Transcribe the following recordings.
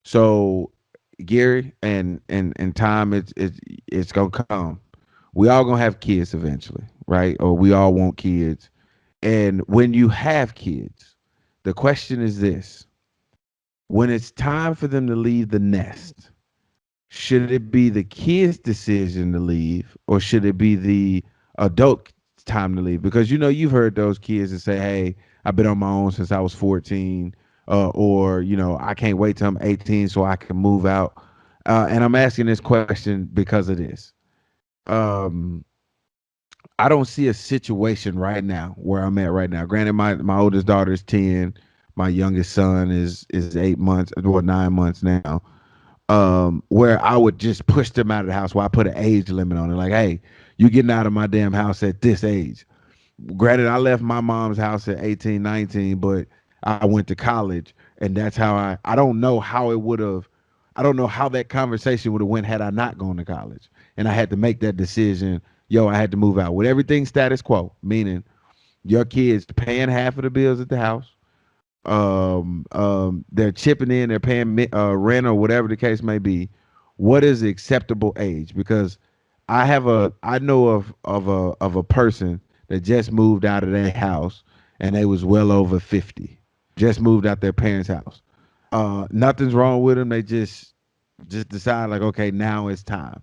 So Gary and time, it's gonna come. We all gonna have kids eventually, right? Or we all want kids. And when you have kids, the question is this: when it's time for them to leave the nest, should it be the kid's decision to leave, or should it be the adult time to leave? Because you've heard those kids that say, "Hey, I've been on my own since I was 14," or "I can't wait till I'm 18 so I can move out." And I'm asking this question because of this. Um, I don't see a situation right now where I'm at right now. Granted, my oldest daughter is 10. My youngest son is 8 months, or 9 months now. Where I would just push them out of the house. Where I put an age limit on it, like, hey, you getting out of my damn house at this age. Granted, I left my mom's house at 18, 19, but I went to college, and that's how I don't know how it would have. I don't know how that conversation would have went had I not gone to college, and I had to make that decision. Yo, I had to move out with everything status quo, meaning your kids paying half of the bills at the house. They're chipping in, they're paying rent or whatever the case may be. What is the acceptable age? Because I know of a person that just moved out of their house, and they was well over 50. Just moved out their parents' house. Nothing's wrong with them. They just decide, like, okay, now it's time.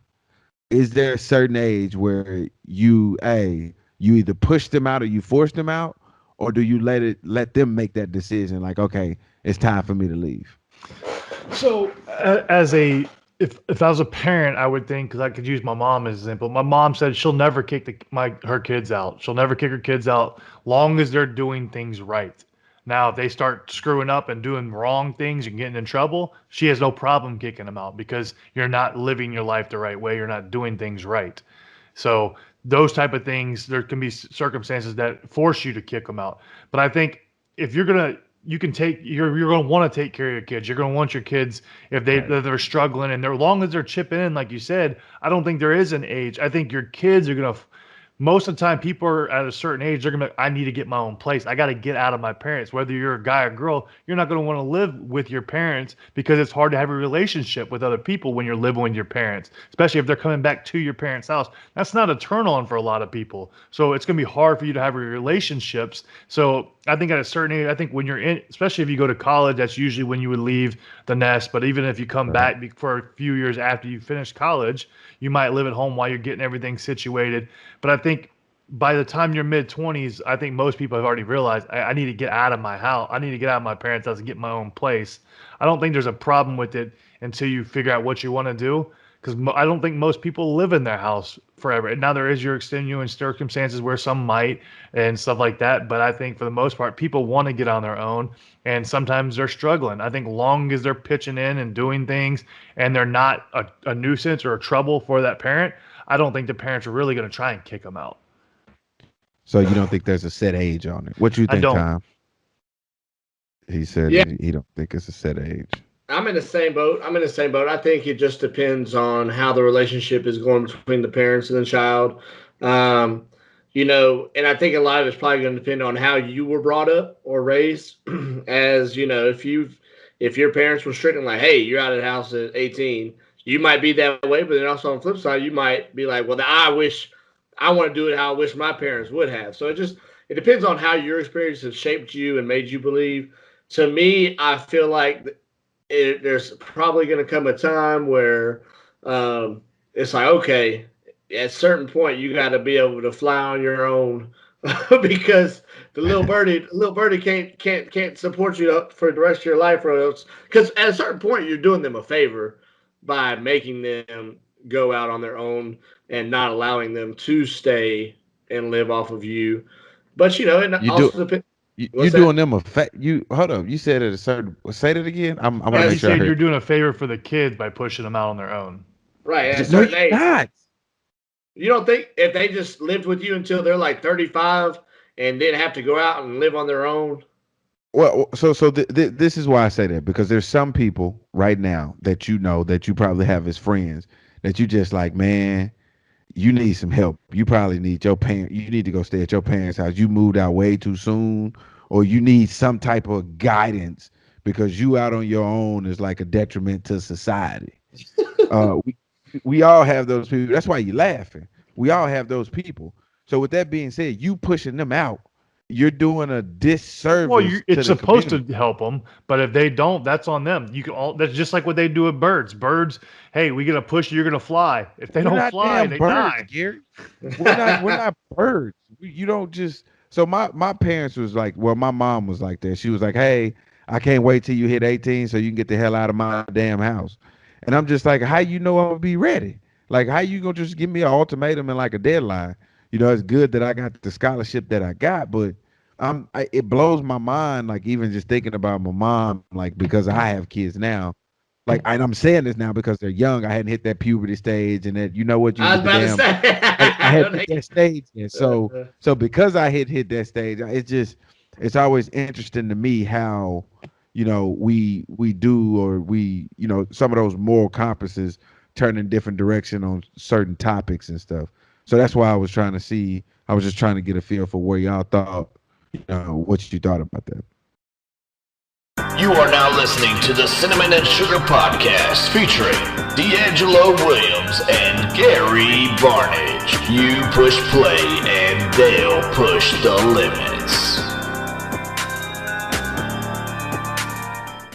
Is there a certain age where you either push them out or you force them out, or do you let them make that decision, like, okay, it's time for me to leave? So, as a if I was a parent, I would think, because I could use my mom as an example. My mom said she'll never kick her kids out. She'll never kick her kids out long as they're doing things right. Now, if they start screwing up and doing wrong things and getting in trouble, she has no problem kicking them out because you're not living your life the right way. You're not doing things right. So those type of things, there can be circumstances that force you to kick them out. But I think if you're gonna, you can take you're gonna want to take care of your kids. You're gonna want your kids if they're struggling and they're long as they're chipping in, like you said. I don't think there is an age. I think your kids are gonna most of the time people are at a certain age, they're gonna be, I need to get my own place, I got to get out of my parents. Whether you're a guy or girl, you're not going to want to live with your parents because it's hard to have a relationship with other people when you're living with your parents, especially if they're coming back to your parents house. That's not a turn on for a lot of people, so it's going to be hard for you to have relationships. So I think at a certain age, I think when you're in, especially if you go to college, that's usually when you would leave the nest. But even if you come Right. back for a few years after you finish college, you might live at home while you're getting everything situated. But I think by the time you're mid 20s, I think most people have already realized I need to get out of my house. I need to get out of my parents' house and get my own place. I don't think there's a problem with it until you figure out what you want to do. Because I don't think most people live in their house forever. And now there is your extenuating circumstances where some might and stuff like that. But I think for the most part, people want to get on their own. And sometimes they're struggling. I think long as they're pitching in and doing things and they're not a nuisance or a trouble for that parent, I don't think the parents are really going to try and kick them out. So you don't think there's a set age on it? What you I think, don't. Tom? He said Yeah, he don't think it's a set age. I'm in the same boat. I'm in the same boat. I think it just depends on how the relationship is going between the parents and the child. Um, and I think a lot of it's probably going to depend on how you were brought up or raised. As if your parents were strict and like, hey, you're out of the house at 18, you might be that way. But then also on the flip side, you might be like, well, I wish I want to do it how I wish my parents would have. So it depends on how your experience has shaped you and made you believe. To me, I feel like there's probably going to come a time where it's like, okay, at a certain point, you got to be able to fly on your own because the little birdie can't support you for the rest of your life, or else. Because at a certain point, you're doing them a favor by making them go out on their own and not allowing them to stay and live off of you. But it You do also depends. you What's that? doing them a you hold up. You said it a certain, say that again. I want to Yeah, make he's sure I saying heard. you're doing a favor for the kids by pushing them out on their own. Right, at a No, certain you're age. not. You don't think if they just lived with you until they're like 35 and then have to go out and live on their own? Well, this is why I say that, because there's some people right now that that you probably have as friends, that you just like, man, you need some help. You probably need your parent. You need to go stay at your parents' house. You moved out way too soon, or you need some type of guidance because you out on your own is like a detriment to society. We all have those people. That's why you're laughing. We all have those people. So with that being said, you pushing them out, you're doing a Well, disservice to it's the supposed to community. help them, but if they don't, that's on them. You can all that's just like what they do with birds. Birds, hey, we're gonna push you, you're gonna fly. If they We're don't not fly, damn they birds, die. Gary. We're not birds. You don't just. So my parents was like, well, my mom was like that. She was like, hey, I can't wait till you hit 18 so you can get the hell out of my damn house. And I'm just like, how you know I'm gonna be ready? Like, how you gonna just give me an ultimatum and like a deadline? It's good that I got the scholarship that I got, but it blows my mind. Like even just thinking about my mom, like because I have kids now. Like, and I'm saying this now because they're young. I hadn't hit that puberty stage, and that you I was get the about to damn. I say. hadn't hit that stage yet. So because I hit that stage, it's always interesting to me how we do, or some of those moral compasses turn in different direction on certain topics and stuff. So that's why I was trying to see. I was just trying to get a feel for where y'all thought, what you thought about that. You are now listening to the Cinnamon and Sugar Podcast featuring DeAngelo Williams and Gary Barnage. You push play and they'll push the limits.